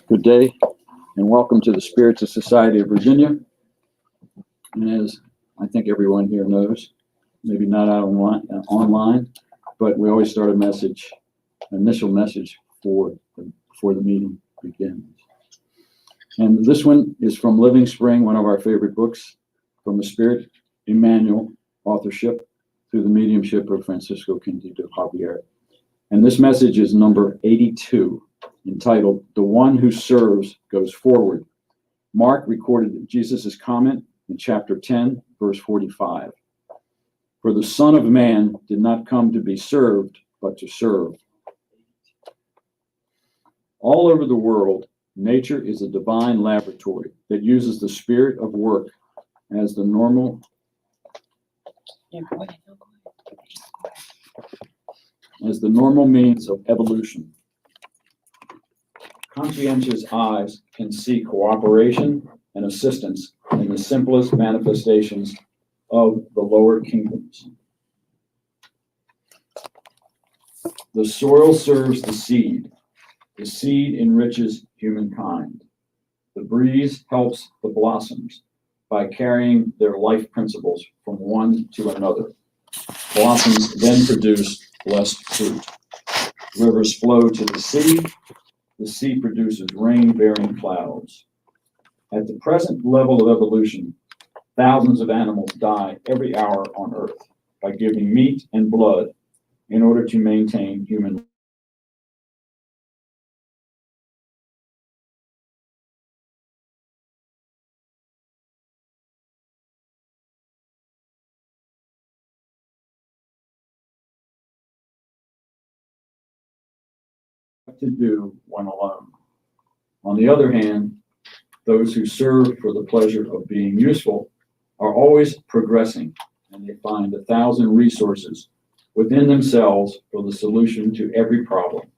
Good day, and welcome to the Spiritism Society of Virginia. And as I think everyone here knows, maybe not out online, but we always start initial message before the meeting begins. And this one is from Living Spring, one of our favorite books, from the Spirit Emmanuel authorship through the mediumship of Francisco Candido Javier. And this message is number 82, entitled, "The One Who Serves Goes Forward." Mark recorded Jesus' comment in chapter 10, verse 45. "For the Son of Man did not come to be served, but to serve." All over the world, nature is a divine laboratory that uses the spirit of work as the normal means of evolution. Conscientious eyes can see cooperation and assistance in the simplest manifestations of the lower kingdoms. The soil serves the seed. The seed enriches humankind. The breeze helps the blossoms by carrying their life principles from one to another. Blossoms then produce blessed fruit. Rivers flow to the sea. The sea produces rain-bearing clouds. At the present level of evolution, thousands of animals die every hour on Earth by giving meat and blood in order to maintain human life. To do when alone. On the other hand, those who serve for the pleasure of being useful are always progressing, and they find 1,000 resources within themselves for the solution to every problem.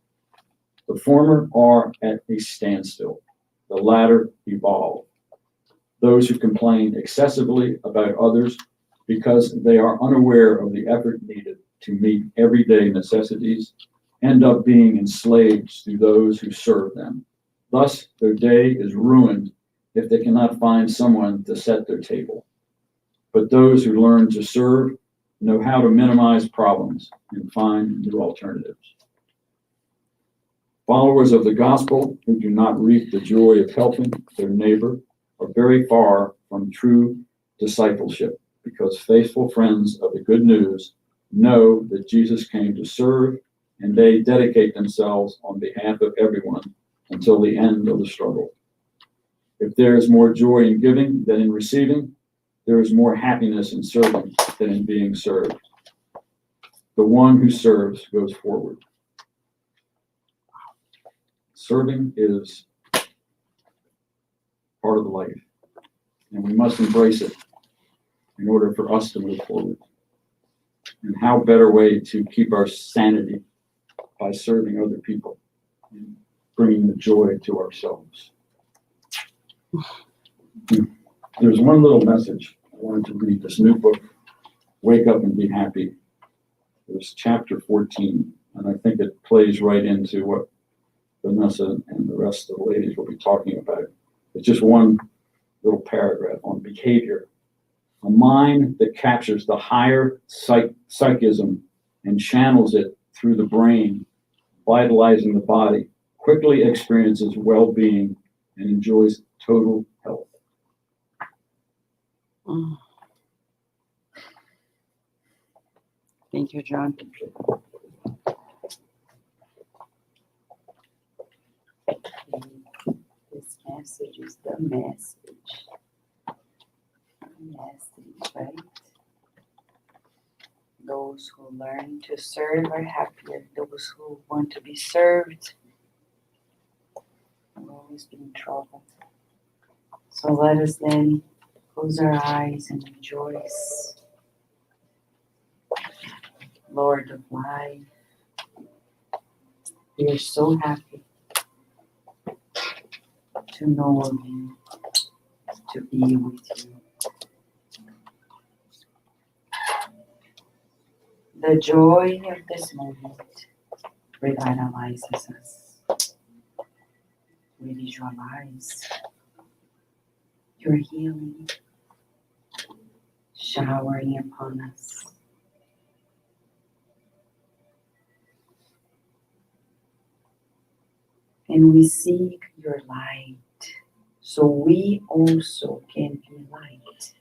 The former are at a standstill, the latter evolve. Those who complain excessively about others because they are unaware of the effort needed to meet everyday necessities end up being enslaved to those who serve them. Thus, their day is ruined if they cannot find someone to set their table. But those who learn to serve know how to minimize problems and find new alternatives. Followers of the gospel who do not reap the joy of helping their neighbor are very far from true discipleship, because faithful friends of the good news know that Jesus came to serve, and they dedicate themselves on behalf of everyone until the end of the struggle. If there is more joy in giving than in receiving, there is more happiness in serving than in being served. The one who serves goes forward. Serving is part of life, and we must embrace it in order for us to move forward. And how better way to keep our sanity by serving other people and bringing the joy to ourselves. There's one little message I wanted to read. This new book, Wake Up and Be Happy. There's chapter 14, and I think it plays right into what Vanessa and the rest of the ladies will be talking about. It's just one little paragraph on behavior. A mind that captures the higher psychism and channels it through the brain, vitalizing the body, quickly experiences well-being and enjoys total health. Thank you, John. This message is the message. Right? Those who learn to serve are happier. Those who want to be served will always be in trouble. So let us then close our eyes and rejoice. Lord of life, we are so happy to know of you, to be with you. The joy of this moment revitalizes us. We visualize your healing showering upon us. And we seek your light, so we also can be light.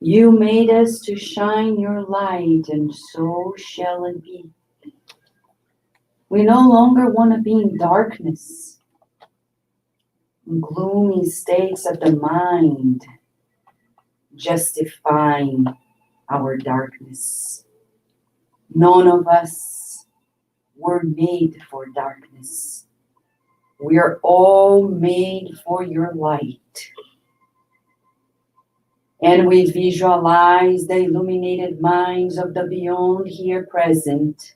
You made us to shine your light, and so shall it be. We no longer want to be in darkness, in gloomy states of the mind, justifying our darkness. None of us were made for darkness. We are all made for your light. And we visualize the illuminated minds of the beyond here present,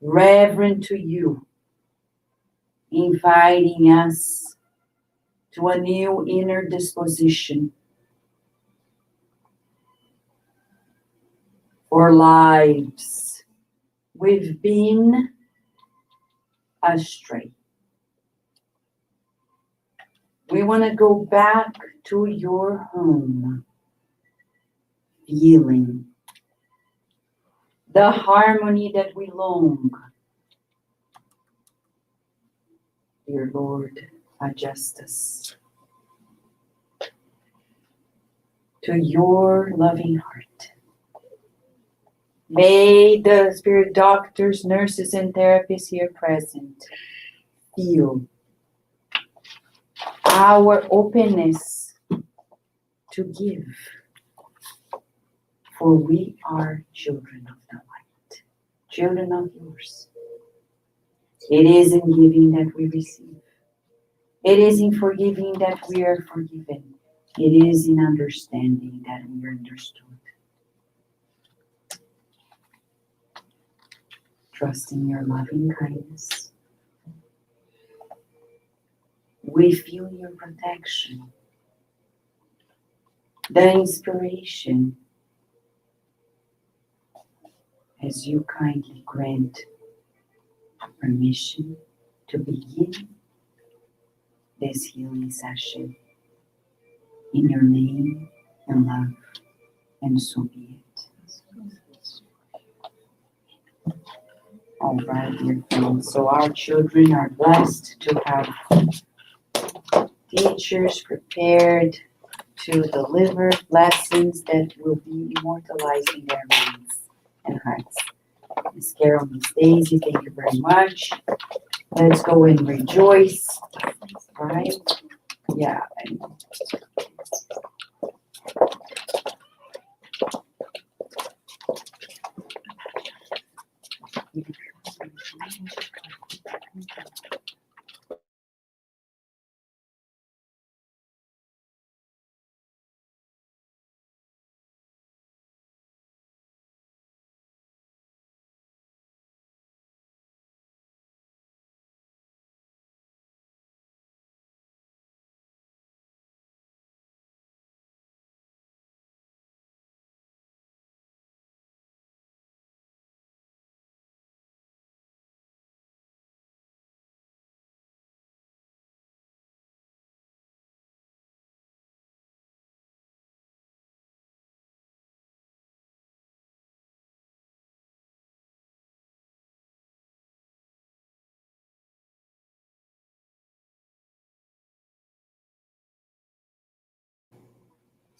reverent to you, inviting us to a new inner disposition for lives we've been astray. We want to go back to your home, feeling the harmony that we long. Dear Lord, adjust us to your loving heart. May the spirit doctors, nurses, and therapists here present feel our openness to give, for we are children of the light, children of yours. It is in giving that we receive. It is in forgiving that we are forgiven. It is in understanding that we are understood. Trust in your loving kindness. We feel your protection, the inspiration, as you kindly grant permission to begin this healing session in your name and love, and so be it. All right, dear friends. So our children are blessed to have teachers prepared to deliver lessons that will be immortalizing their minds and hearts. Miss Carol, Miss Daisy, thank you very much. Let's go and rejoice. All right? Yeah.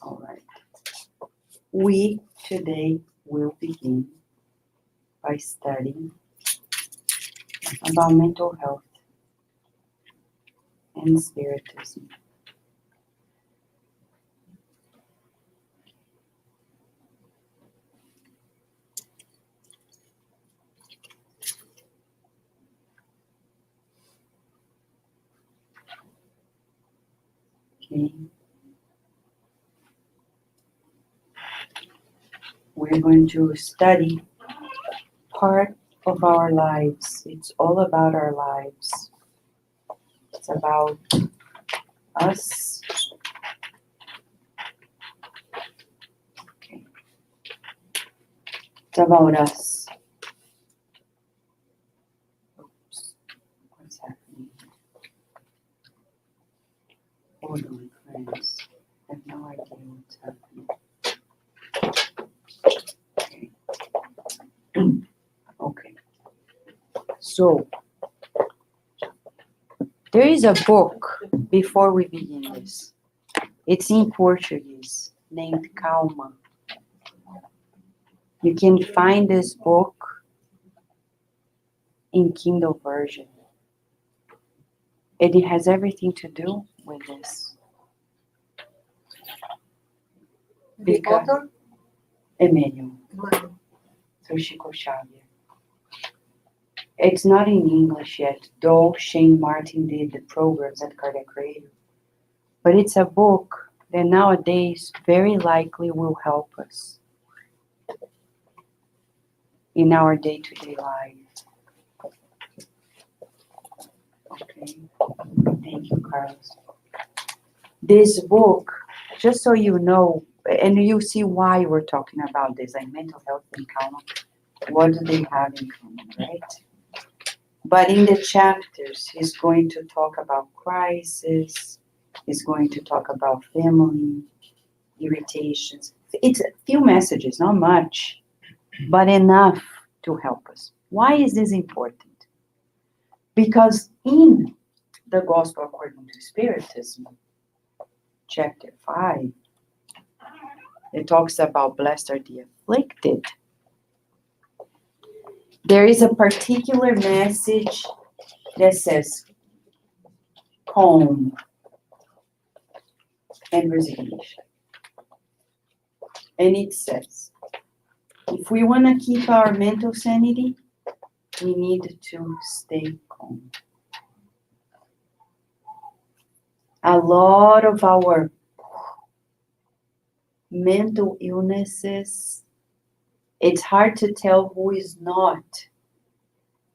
All right. We today will begin by studying about mental health and spiritism. Okay. We're going to study part of our lives. It's all about our lives. It's about us. Okay. It's about us. Okay. So, there is a book before we begin this. It's in Portuguese, named Calma. You can find this book in Kindle version. And it has everything to do with this. The Because author? Emmanuel, through Chico Xavier. It's not in English yet, though Shane Martin did the programs at Cardiac Radio. But it's a book that nowadays very likely will help us in our day-to-day life. Okay, thank you, Carlos. This book, just so you know, and you see why we're talking about this, like mental health and calm, what do they have in common, right? But in the chapters, he's going to talk about crisis, he's going to talk about family, irritations. It's a few messages, not much, but enough to help us. Why is this important? Because in the Gospel according to Spiritism, chapter 5, it talks about blessed are the afflicted. There is a particular message that says calm and resignation. And it says, if we want to keep our mental sanity, we need to stay calm. A lot of our mental illnesses, it's hard to tell who is not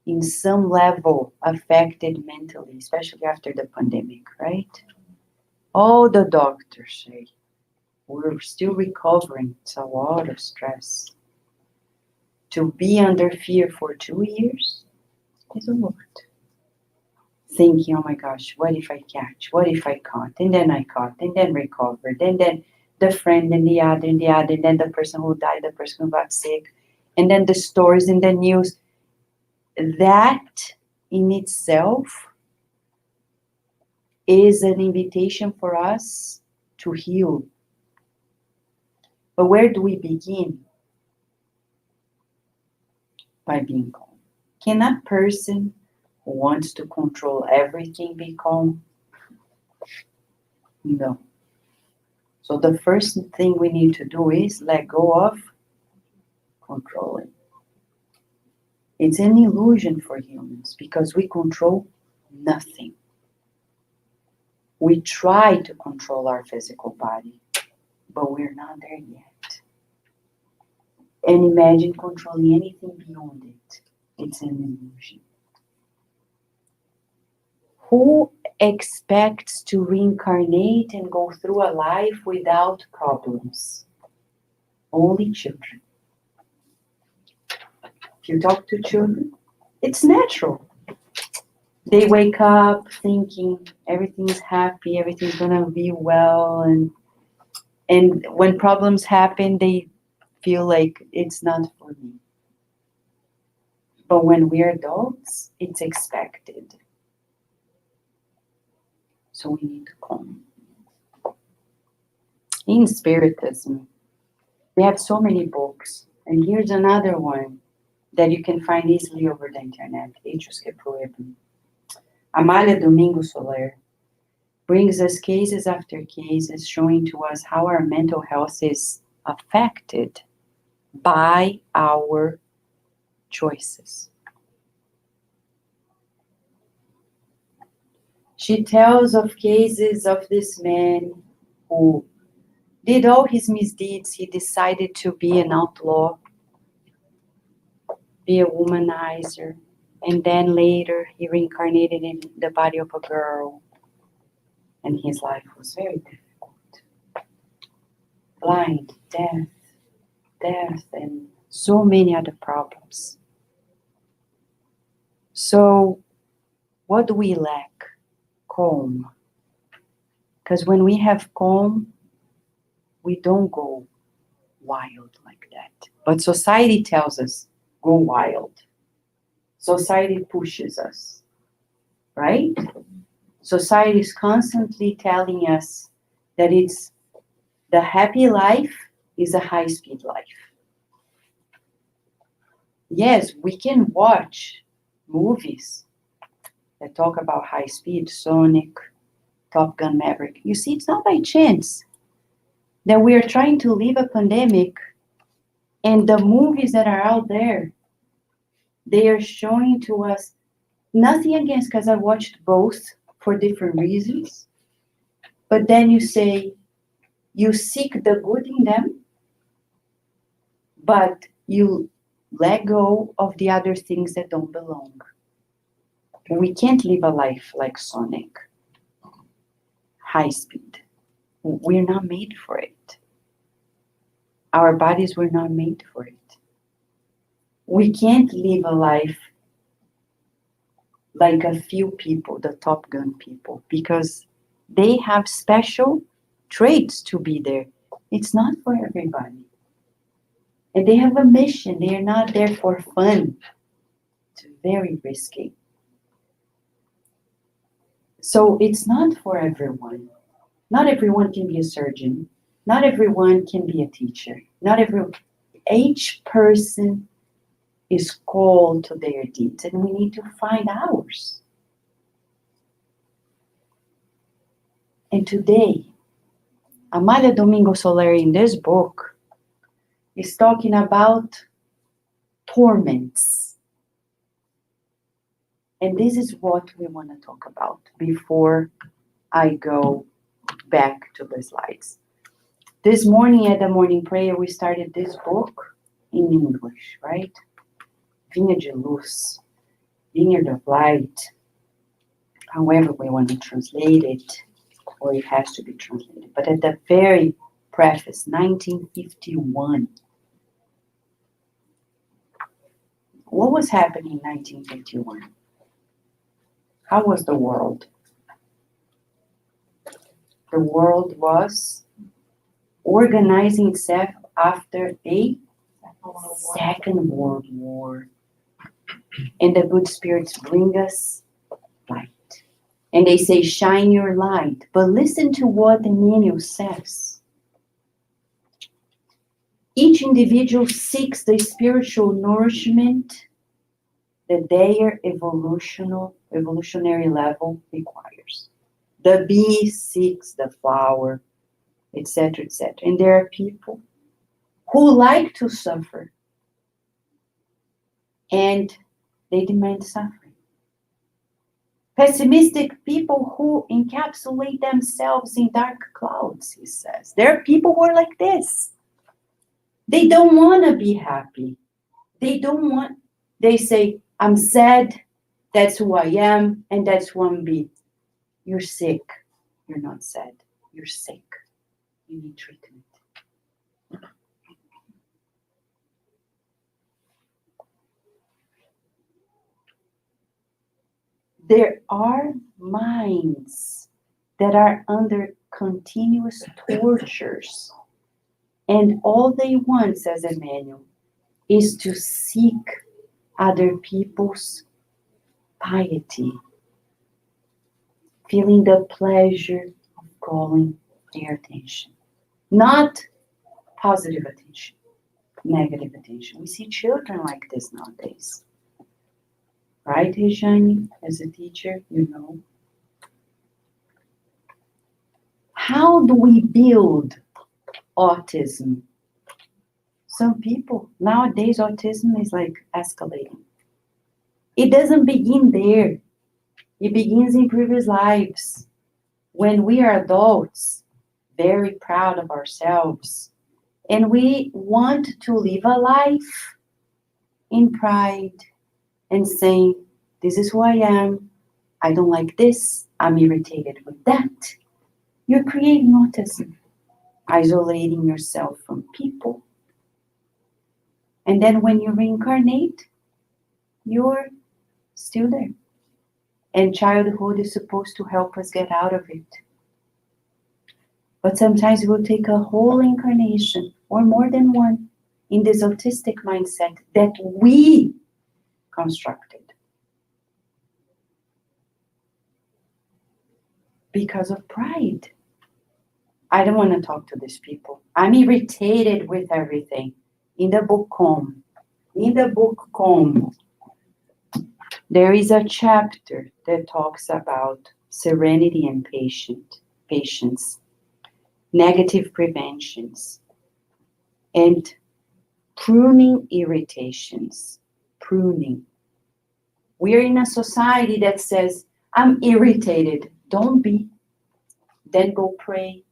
in some level affected mentally, especially after the pandemic, right? All the doctors say we're still recovering. It's a lot of stress. To be under fear for 2 years is a lot. Thinking, oh my gosh, what if I catch? What if I caught? And then I caught, and then recovered, and then the friend and the other, and then the person who died, the person who got sick, and then the stories in the news. That in itself is an invitation for us to heal. But where do we begin? By being calm. Can a person who wants to control everything be calm? No. So the first thing we need to do is let go of controlling. It's an illusion for humans because we control nothing. We try to control our physical body, but we're not there yet. And imagine controlling anything beyond it. It's an illusion. Who expects to reincarnate and go through a life without problems? Only children. If you talk to children, it's natural. They wake up thinking everything's happy, everything's gonna be well, and when problems happen, they feel like it's not for me. But when we're adults, it's expected. So we need to calm. In Spiritism, we have so many books, and here's another one that you can find easily over the internet, Hechos que Proíbem. Amália Domingo Soler brings us cases after cases showing to us how our mental health is affected by our choices. She tells of cases of this man who did all his misdeeds. He decided to be an outlaw, be a womanizer, and then later he reincarnated in the body of a girl, and his life was very difficult. Blind, death, and so many other problems. So, what do we lack? Calm. Because when we have calm, we don't go wild like that. But society tells us, go wild. Society pushes us, right? Society is constantly telling us that it's the happy life is a high-speed life. Yes, we can watch movies that talk about high speed, Sonic, Top Gun Maverick. You see, it's not by chance that we are trying to leave a pandemic, and the movies that are out there, they are showing to us nothing against, because I watched both for different reasons. But then you say you seek the good in them, but you let go of the other things that don't belong. We can't live a life like Sonic, high speed. We're not made for it. Our bodies were not made for it. We can't live a life like a few people, the Top Gun people, because they have special traits to be there. It's not for everybody. And they have a mission. They are not there for fun. It's very risky. So it's not for everyone. Not everyone can be a surgeon. Not everyone can be a teacher. Each person is called to their deeds, and we need to find ours. And today, Amália Domingo Soler, in this book, is talking about torments. And this is what we want to talk about before I go back to the slides. This morning at the morning prayer, we started this book in English, right? Vinha de Luz, Vineyard of Light, however we want to translate it, or it has to be translated. But at the very preface, 1951. What was happening in 1951? How was the world? The world was organizing itself after a Second World War. And the good spirits bring us light. And they say, shine your light. But listen to what Emmanuel says. Each individual seeks the spiritual nourishment that their evolutionary level requires. The bee seeks the flower, etc., etc. And there are people who like to suffer, and they demand suffering. Pessimistic people who encapsulate themselves in dark clouds, he says. There are people who are like this. They don't want to be happy. They say, I'm sad, that's who I am, and that's who I'm be. You're sick. You're not sad. You're sick. You need treatment. There are minds that are under continuous tortures, and all they want, says Emmanuel, is to seek other people's piety, feeling the pleasure of calling their attention. Not positive attention, negative attention. We see children like this nowadays. Right, Rejane, as a teacher, you know. How do we build autism? Some people, nowadays, autism is like escalating. It doesn't begin there. It begins in previous lives. When we are adults, very proud of ourselves, and we want to live a life in pride and saying, this is who I am, I don't like this, I'm irritated with that. You're creating autism, isolating yourself from people. And then when you reincarnate, you're still there. And childhood is supposed to help us get out of it. But sometimes it will take a whole incarnation, or more than one, in this autistic mindset that we constructed because of pride. I don't want to talk to these people. I'm irritated with everything. In the book Calm, there is a chapter that talks about serenity and patience, negative preventions, and pruning irritations. Pruning. We're in a society that says, I'm irritated. Don't be. Then go pray.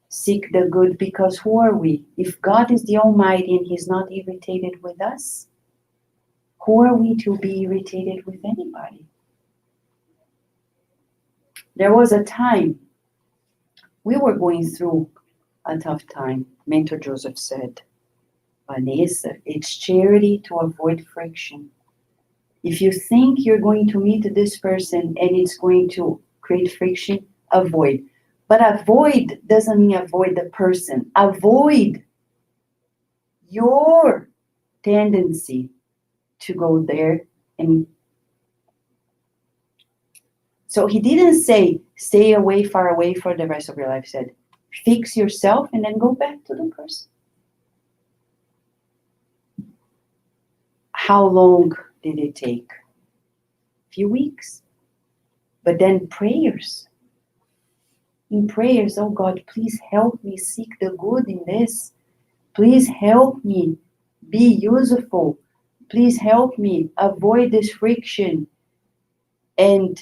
Seek the good, because who are we? If God is the Almighty and He's not irritated with us, who are we to be irritated with anybody? There was a time we were going through a tough time. Mentor Joseph said, Vanessa, it's charity to avoid friction. If you think you're going to meet this person and it's going to create friction, avoid. But avoid doesn't mean avoid the person. Avoid your tendency to go there. And so he didn't say, stay away, far away for the rest of your life. He said, fix yourself and then go back to the person. How long did it take? A few weeks. But then prayers. In prayers, oh God, please help me seek the good in this. Please help me be useful. Please help me avoid this friction. And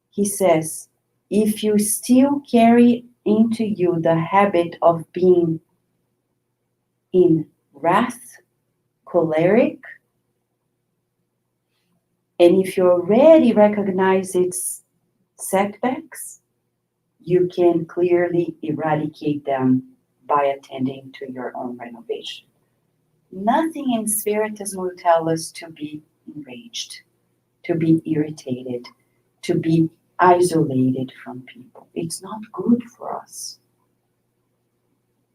he says, if you still carry into you the habit of being in wrath, choleric, and if you already recognize its setbacks, you can clearly eradicate them by attending to your own renovation. Nothing in Spiritism will tell us to be enraged, to be irritated, to be isolated from people. It's not good for us.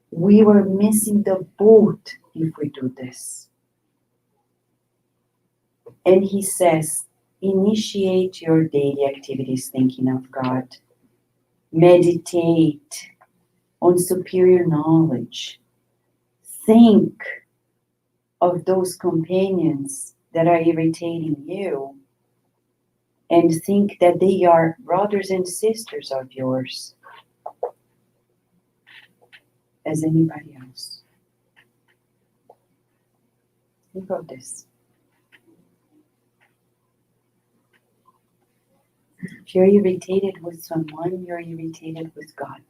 We were missing the boat if we do this. And he says, initiate your daily activities thinking of God. Meditate on superior knowledge. Think of those companions that are irritating you, and think that they are brothers and sisters of yours as anybody else. Think of this. If you're irritated with someone, you're irritated with God.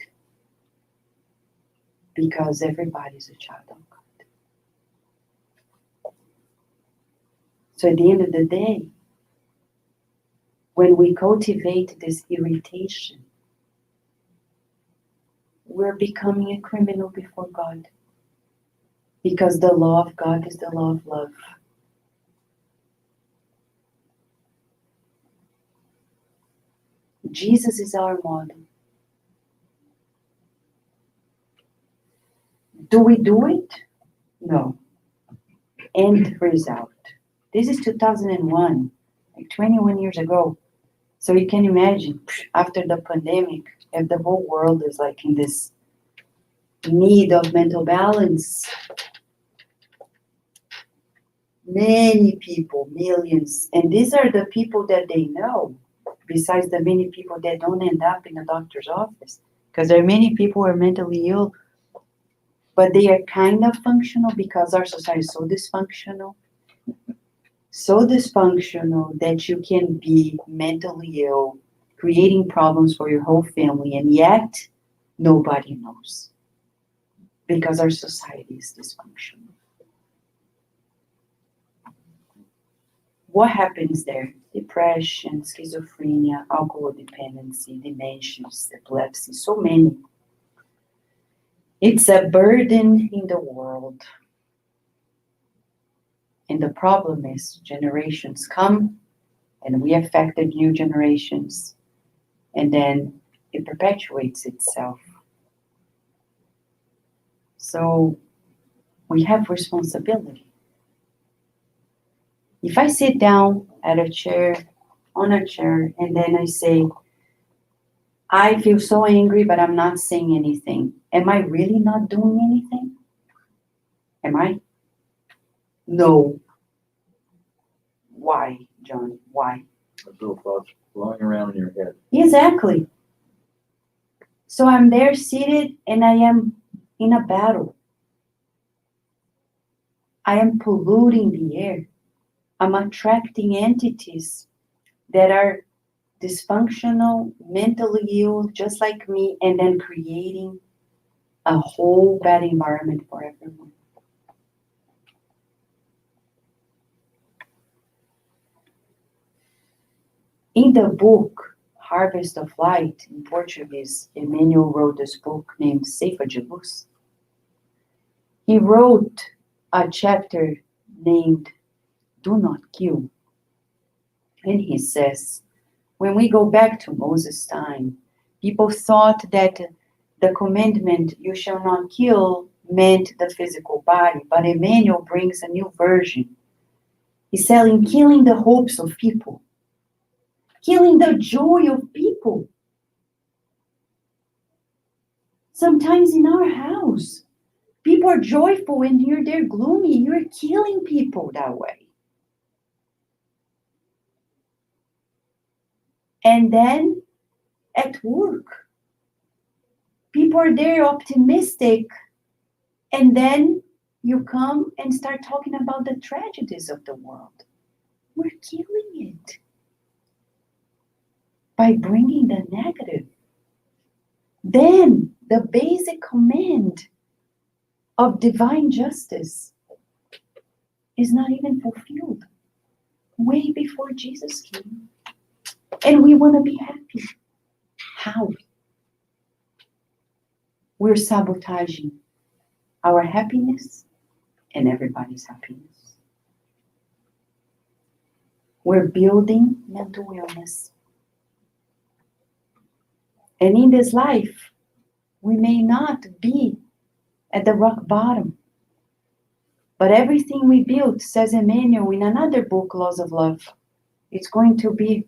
Because everybody's a child of God. So at the end of the day, when we cultivate this irritation, we're becoming a criminal before God. Because the law of God is the law of love. Jesus is our model. Do we do it? No. End result. This is 2001, like 21 years ago. So you can imagine, after the pandemic, if the whole world is like in this need of mental balance, many people, millions, and these are the people that they know, besides the many people that don't end up in a doctor's office. Because there are many people who are mentally ill, but they are kind of functional because our society is so dysfunctional that you can be mentally ill, creating problems for your whole family, and yet nobody knows because our society is dysfunctional. What happens there? Depression, schizophrenia, alcohol dependency, dementias, epilepsy, so many. It's a burden in the world. And the problem is generations come and we affect the new generations, and then it perpetuates itself. So We have responsibility. If I sit down on a chair, and then I say, I feel so angry, but I'm not saying anything. Am I really not doing anything? Am I? No. Why, John? Why? Those little thoughts flowing around in your head. Exactly. So I'm there seated and I am in a battle. I am polluting the air. I'm attracting entities that are dysfunctional, mentally ill, just like me, and then creating a whole bad environment for everyone. In the book, Harvest of Light, in Portuguese, Emmanuel wrote this book named Ceifa de Luz. He wrote a chapter named Do Not Kill. And he says, when we go back to Moses' time, people thought that the commandment, you shall not kill, meant the physical body. But Emmanuel brings a new version. He's saying, killing the hopes of people. Killing the joy of people. Sometimes in our house, people are joyful and they're gloomy. You're killing people that way. And then at work, people are there optimistic, and then you come and start talking about the tragedies of the world. We're killing it by bringing the negative. Then the basic command of divine justice is not even fulfilled way before Jesus came. And we want to be happy. How? We're sabotaging our happiness and everybody's happiness. We're building mental illness. And in this life, we may not be at the rock bottom. But everything we build, says Emmanuel in another book, Laws of Love, it's going to be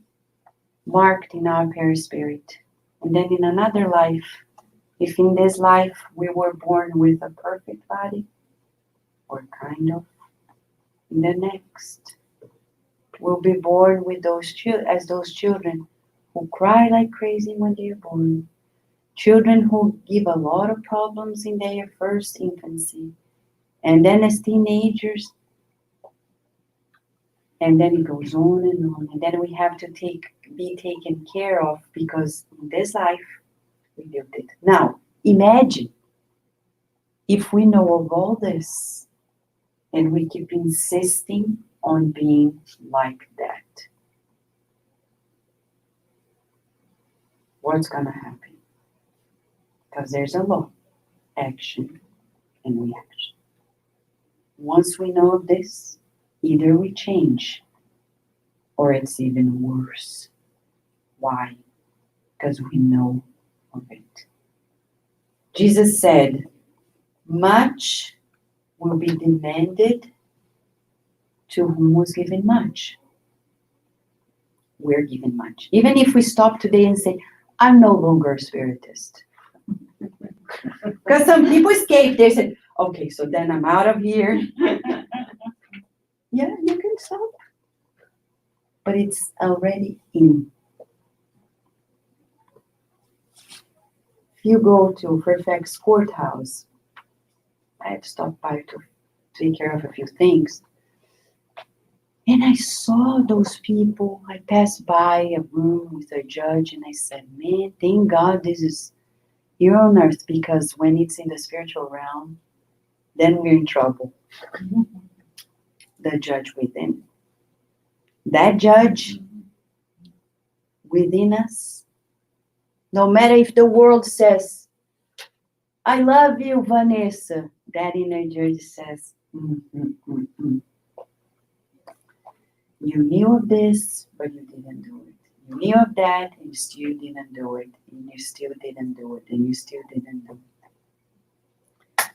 marked in our perispirit. And then in another life, if in this life we were born with a perfect body, or kind of, in the next, we'll be born with those children who cry like crazy when they are born. Children who give a lot of problems in their first infancy. And then as teenagers, and then it goes on and on. And then we have to be taken care of because in this life, we built it. Now, imagine if we know of all this and we keep insisting on being like that. What's going to happen? Because there's a law, action and reaction. Once we know of this, either we change or it's even worse. Why? Because we know of it. Jesus said, much will be demanded to whom was given much. We're given much. Even if we stop today and say, I'm no longer a spiritist. Because some people escape. They said, okay, so then I'm out of here. Yeah, you can stop. But it's already in. If you go to Fairfax Courthouse, I had stopped by to take care of a few things. And I saw those people. I passed by a room with a judge and I said, man, thank God this is here on earth, because when it's in the spiritual realm, then we're in trouble. The judge within. That judge within us, no matter if the world says, I love you, Vanessa, that inner judge says, You knew of this, but you didn't do it. You knew of that, and you still didn't do it. And you still didn't do it. And you still didn't do it.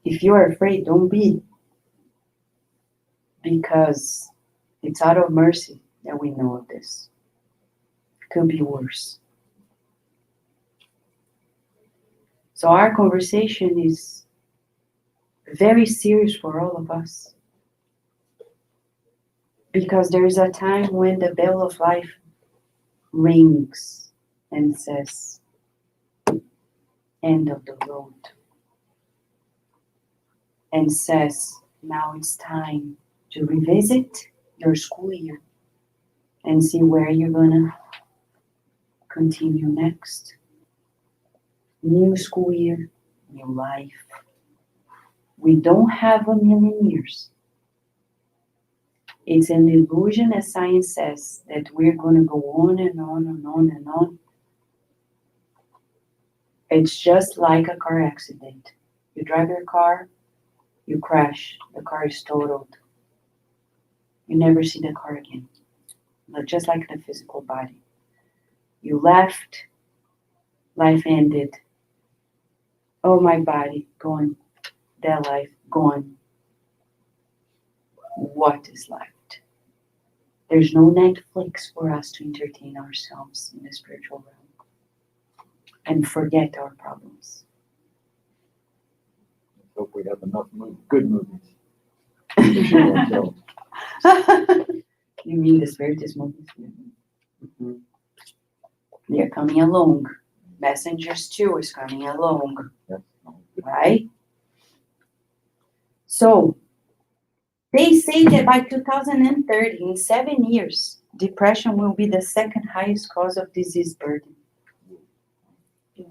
If you're afraid, don't be. Because it's out of mercy that we know of this. It could be worse. So our conversation is very serious for all of us. Because there is a time when the bell of life rings and says, end of the road. And says, now it's time to revisit your school year and see where you're gonna continue next. New school year, new life. We don't have a million years. It's an illusion, as science says, that we're gonna go on and on and on and on. It's just like a car accident. You drive your car, you crash, the car is totaled. You never see the car again. But just like the physical body. You left, life ended. Oh, my body, gone. That life, gone. What is left? There's no Netflix for us to entertain ourselves in the spiritual realm and forget our problems. Hope we have enough good movies to show ourselves. You mean the Spiritism movies? Mm-hmm. They're coming along. Messengers 2 is coming along. Yes. Right? So, they say that by 2030, in 7 years, depression will be the second highest cause of disease burden.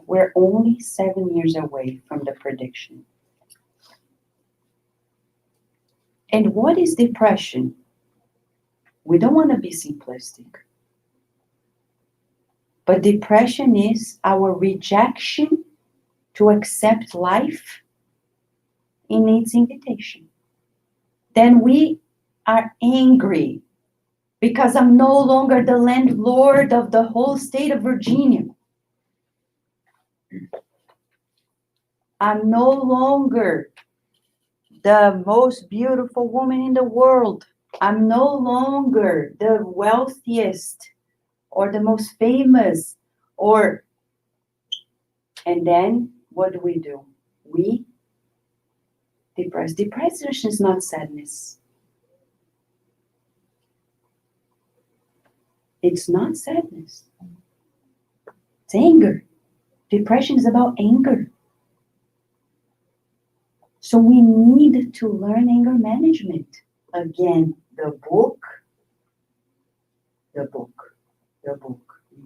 We're only 7 years away from the prediction. And what is depression? We don't want to be simplistic. But depression is our rejection to accept life in its invitation. Then we are angry because I'm no longer the landlord of the whole state of Virginia. I'm no longer the most beautiful woman in the world. I'm no longer the wealthiest or the most famous and then what do? We depress. Depression is not sadness. It's not sadness. It's anger. Depression is about anger. So we need to learn anger management. Again, the book. You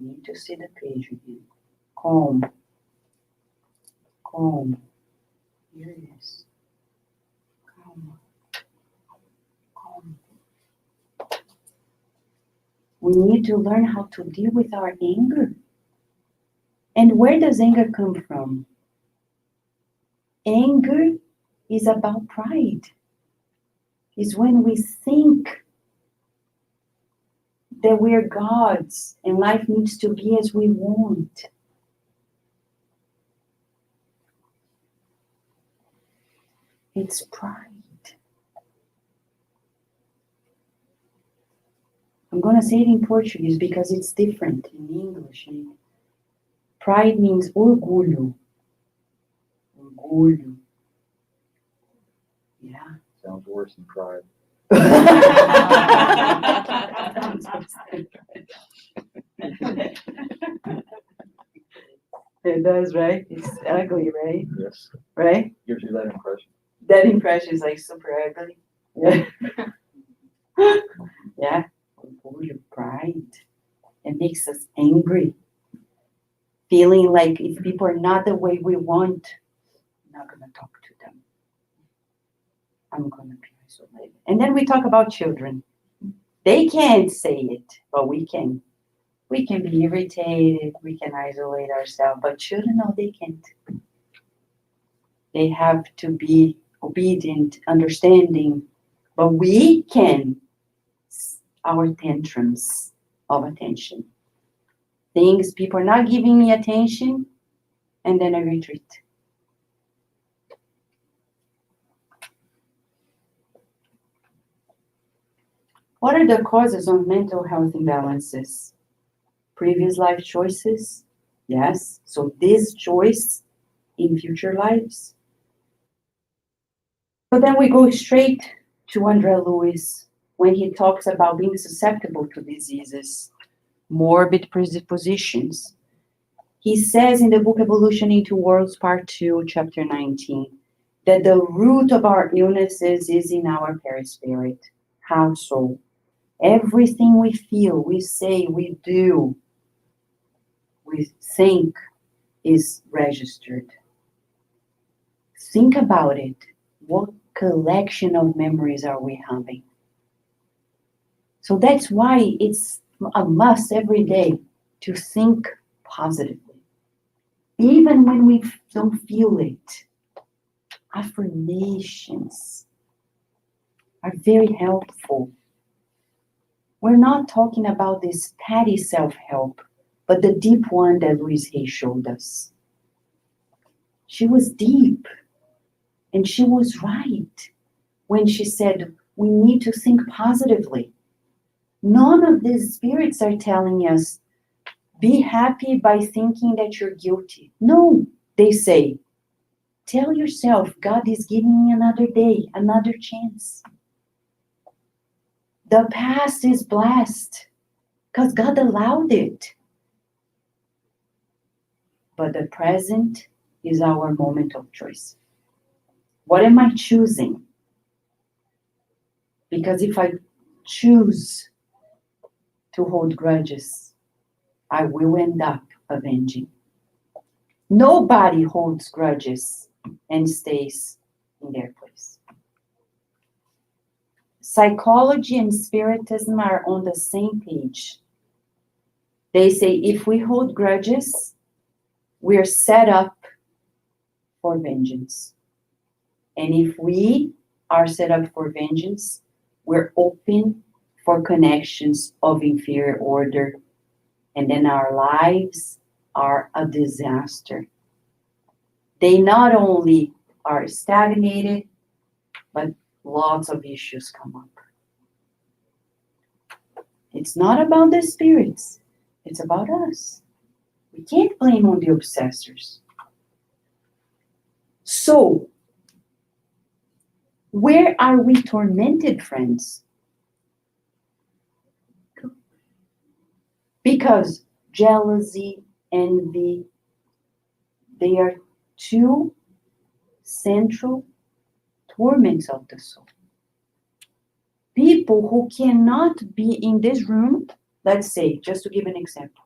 need to see the page again. Calm. Here it is. Calm. We need to learn how to deal with our anger. And where does anger come from? Anger is about pride. It's when we think that we're gods and life needs to be as we want. It's pride. I'm going to say it in Portuguese because it's different in English. Pride means orgulho. Orgulho. Yeah. Sounds worse than pride. It does, right? It's ugly, right? Yes. Right? Gives you that impression. That impression is like super ugly. Yeah. Yeah. Orgulho, pride. It makes us angry. Feeling like if people are not the way we want, I'm not going to talk to them. I'm going to be isolated. And then we talk about children. They can't say it, but we can. We can be irritated. We can isolate ourselves. But children, no, they can't. They have to be obedient, understanding. But we can. Our tantrums of attention. Things people are not giving me attention, and then I retreat. What are the causes of mental health imbalances? Previous life choices? Yes. So this choice in future lives. But then we go straight to Andre Lewis when he talks about being susceptible to diseases, morbid predispositions. He says in the book Evolution into Worlds, Part 2, Chapter 19, that the root of our illnesses is in our perispirit. How so? Everything we feel, we say, we do, we think is registered. Think about it. What collection of memories are we having? So that's why it's a must every day to think positively. Even when we don't feel it, affirmations are very helpful. We're not talking about this petty self-help, but the deep one that Louise Hay showed us. She was deep, and she was right when she said, we need to think positively. None of these spirits are telling us, be happy by thinking that you're guilty. No, they say, tell yourself, God is giving me another day, another chance. The past is blessed because God allowed it. But the present is our moment of choice. What am I choosing? Because if I choose to hold grudges, I will end up avenging. Nobody holds grudges and stays in their place. Psychology and Spiritism are on the same page. They say if we hold grudges, we're set up for vengeance. And if we are set up for vengeance, we're open for connections of inferior order. And then our lives are a disaster. They not only are stagnated, but lots of issues come up. It's not about the spirits, it's about us. We can't blame on the obsessors. So, where are we tormented, friends? Because jealousy, envy, they are two central torments of the soul. People who cannot be in this room, let's say, just to give an example,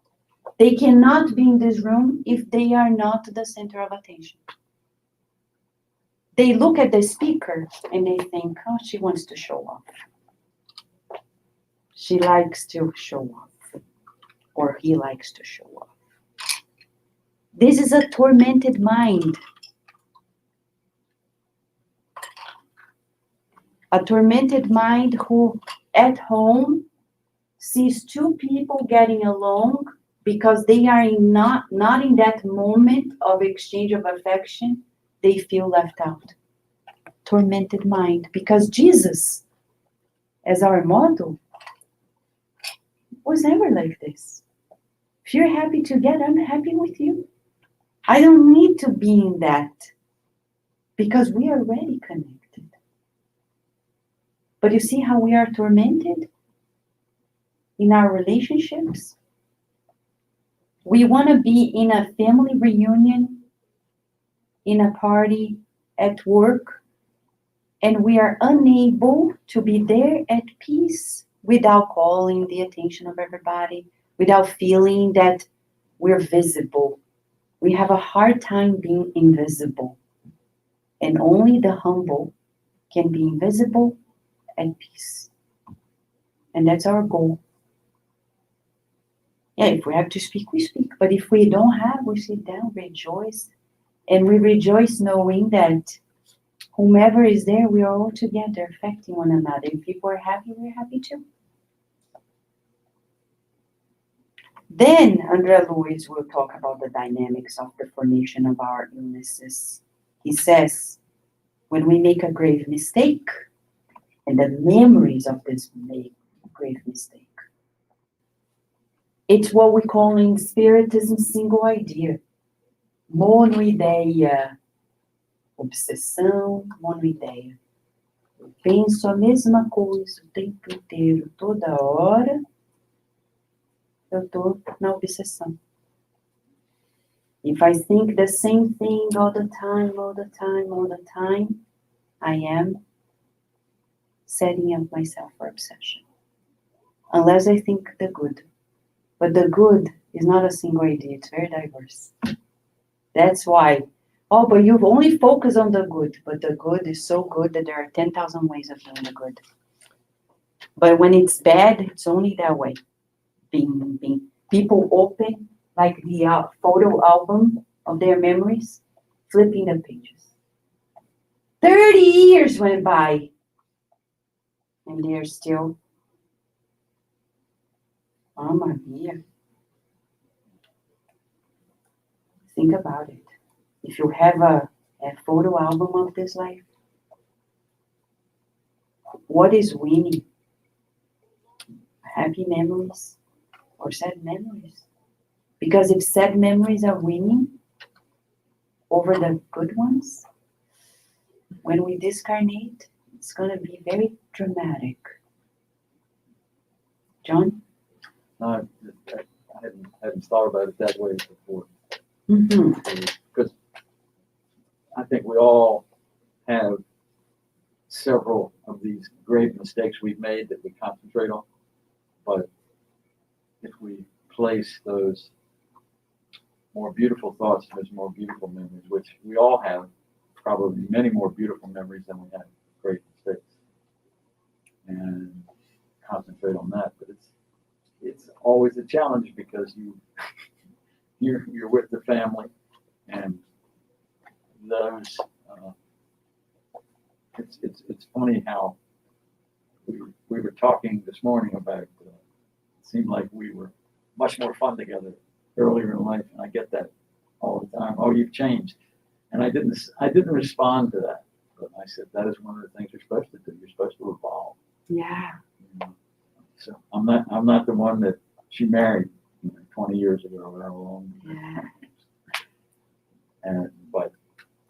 they cannot be in this room if they are not the center of attention. They look at the speaker and they think, oh, she wants to show off. She likes to show off. Or he likes to show off. This is a tormented mind. A tormented mind who at home sees two people getting along because they are not in that moment of exchange of affection, they feel left out. Tormented mind. Because Jesus, as our model, was never like this. If you're happy together, I'm happy with you. I don't need to be in that because we are already connected. But you see how we are tormented in our relationships? We want to be in a family reunion, in a party, at work, and we are unable to be there at peace without calling the attention of everybody, without feeling that we're visible. We have a hard time being invisible. And only the humble can be invisible at peace. And that's our goal. Yeah, if we have to speak, we speak. But if we don't have, we sit down, rejoice. And we rejoice knowing that whomever is there, we are all together affecting one another. If people are happy, we're happy too. Then Andrea Luiz will talk about the dynamics of the formation of our illnesses. He says, when we make a grave mistake, and the memories of this grave mistake. It's what we call in Spiritism single idea. Monoideia. Obsessão, monoideia. Eu penso a mesma coisa o tempo inteiro, toda hora, eu tô na obsessão. If I think the same thing all the time, I am setting up myself for obsession. Unless I think the good. But the good is not a single idea, it's very diverse. That's why, oh, but you've only focused on the good, but the good is so good that there are 10,000 ways of doing the good. But when it's bad, it's only that way. Bing, bing. People open like the photo album of their memories, flipping the pages. 30 years went by, and they're still, Mamma mia. Think about it. If you have a photo album of this life, what is winning? Happy memories or sad memories? Because if sad memories are winning over the good ones, when we discarnate, it's going to be very dramatic. John? No, I hadn't thought about it that way before. Mm-hmm. Because I think we all have several of these grave mistakes we've made that we concentrate on. But if we place those more beautiful thoughts, those more beautiful memories, which we all have, probably many more beautiful memories than we have great mistakes, and concentrate on that. But it's always a challenge because you're with the family, and those it's funny how we were talking this morning about it seemed like we were much more fun together earlier in life, and I get that all the time. Oh, you've changed, and I didn't respond to that, but I said that is one of the things you're supposed to do. You're supposed to evolve. Yeah. So I'm not the one that she married 20 years ago or however long. Yeah. But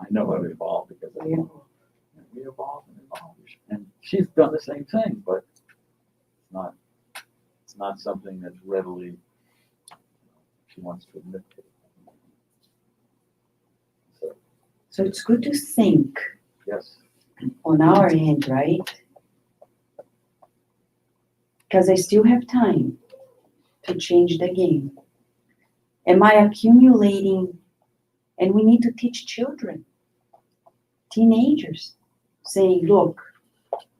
I know I've evolved because we evolve and evolve. And she's done the same thing, but it's not something that's readily she wants to admit to. So it's good to think Yes. on our end, right? Because I still have time to change the game. Am I accumulating? And we need to teach children, teenagers, saying, look,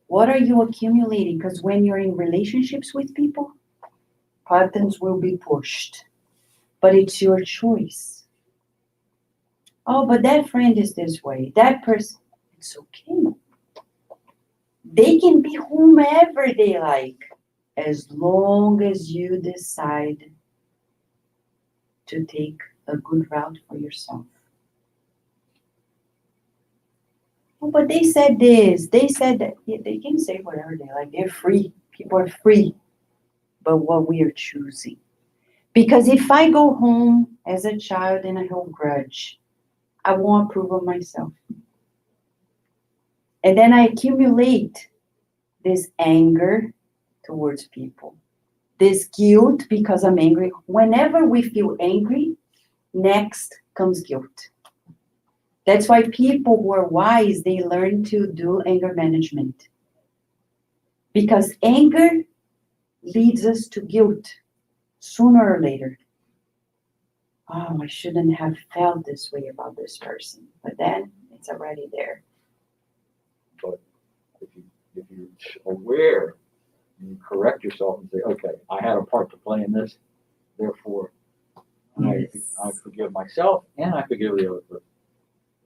what are you accumulating? Because when you're in relationships with people, buttons will be pushed. But it's your choice. Oh, but that friend is this way. That person, it's okay. They can be whomever they like, as long as you decide to take a good route for yourself. Oh, but they said this, they said that. Yeah, they can say whatever they like. They're free. People are free. But what we are choosing. Because if I go home as a child and I hold grudge, I won't approve of myself. And then I accumulate this anger towards people, this guilt because I'm angry. Whenever we feel angry, next comes guilt. That's why people who are wise, they learn to do anger management. Because anger leads us to guilt sooner or later. Oh, I shouldn't have felt this way about this person. But then it's already there. But if you're aware and you correct yourself and say, okay, I had a part to play in this, therefore I forgive myself and I forgive the other person.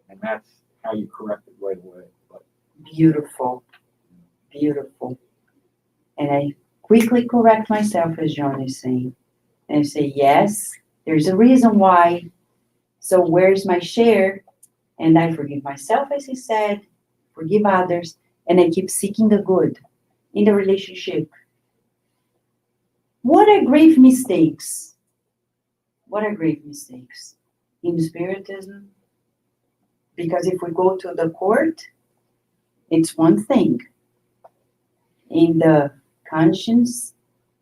And that's how you correct it right away. But, beautiful. Beautiful. And I quickly correct myself, as John is saying. And I say, yes, there's a reason why. So where's my share? And I forgive myself, as he said, forgive others, and I keep seeking the good in the relationship. What are grave mistakes? What are grave mistakes? In Spiritism, because if we go to the court, it's one thing. In the conscience,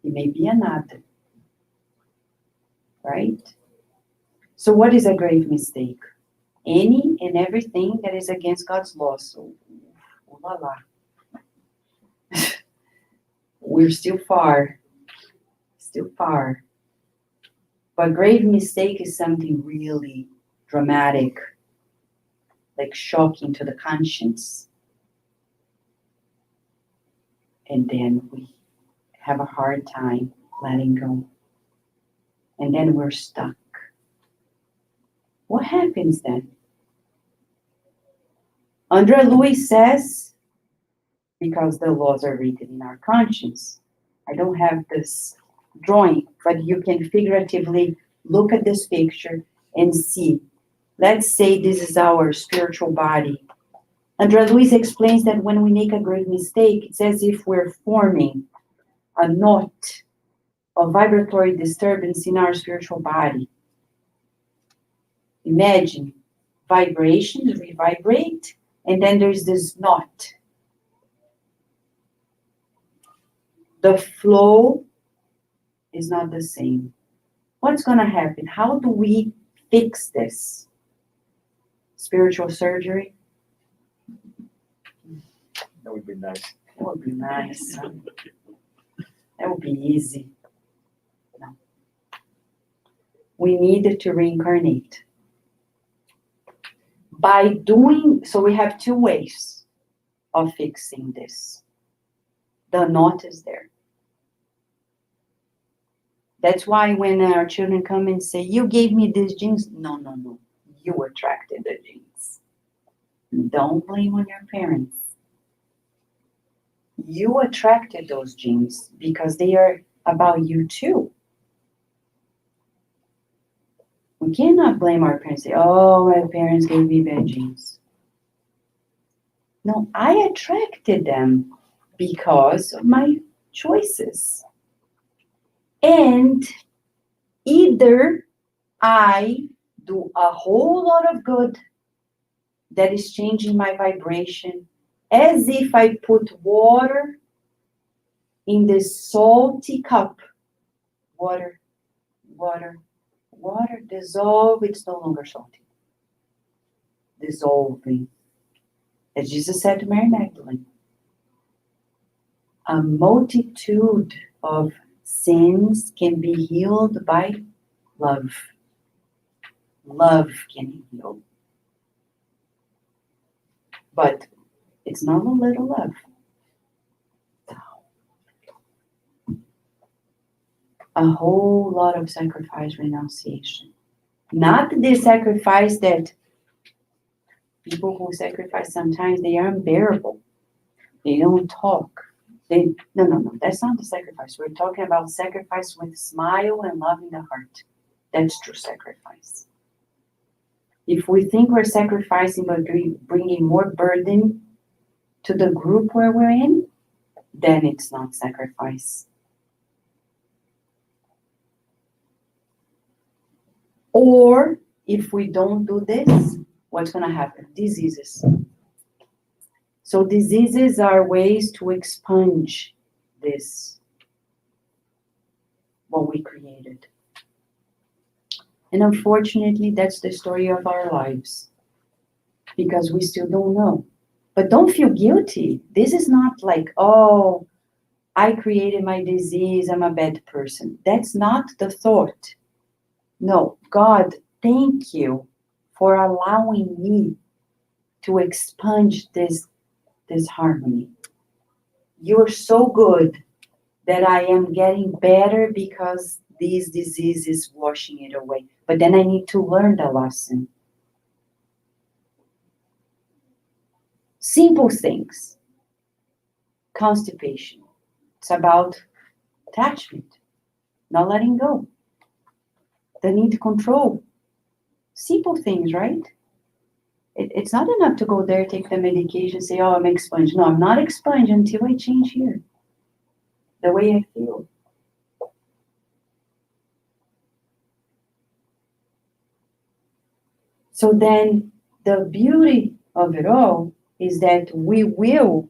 it may be another. Right? So what is a grave mistake? Any and everything that is against God's law. So, ooh la la. We're still far. Still far. But grave mistake is something really dramatic, like shocking to the conscience. And then we have a hard time letting go. And then we're stuck. What happens then? André Louis says, because the laws are written in our conscience. I don't have this drawing, but you can figuratively look at this picture and see. Let's say this is our spiritual body. André Louis explains that when we make a great mistake, it's as if we're forming a knot of vibratory disturbance in our spiritual body. Imagine vibrations, we vibrate, and then there's this knot. The flow is not the same. What's going to happen? How do we fix this? Spiritual surgery? That would be nice. That would be nice. That would be easy. No. We need to reincarnate. By doing, so we have two ways of fixing this. The knot is there. That's why when our children come and say, you gave me these genes. No, no, no. You attracted the genes. Don't blame on your parents. You attracted those genes because they are about you too. We cannot blame our parents. Say, oh, my parents gave me bad genes. No, I attracted them because of my choices. And either I do a whole lot of good that is changing my vibration, as if I put water in this salty cup. Water, water, water, dissolve, it's no longer salty. Dissolving. As Jesus said to Mary Magdalene, a multitude of sins can be healed by love. Love can heal. But it's not a little love. A whole lot of sacrifice, renunciation. Not the sacrifice that people who sacrifice sometimes they are unbearable. They don't talk. No. That's not the sacrifice. We're talking about sacrifice with smile and love in the heart. That's true sacrifice. If we think we're sacrificing but bringing more burden to the group where we're in, then it's not sacrifice. Or if we don't do this, what's going to happen? Diseases. So diseases are ways to expunge this, what we created. And unfortunately, that's the story of our lives, because we still don't know. But don't feel guilty. This is not like, oh, I created my disease, I'm a bad person. That's not the thought. No, God, thank you for allowing me to expunge this harmony. You're so good that I am getting better because this disease is washing it away. But then I need to learn the lesson. Simple things. Constipation. It's about attachment, not letting go. The need to control. Simple things, right? It's not enough to go there, take the medication, say, oh, I'm expunged. No, I'm not expunged until I change here. The way I feel. So then the beauty of it all is that we will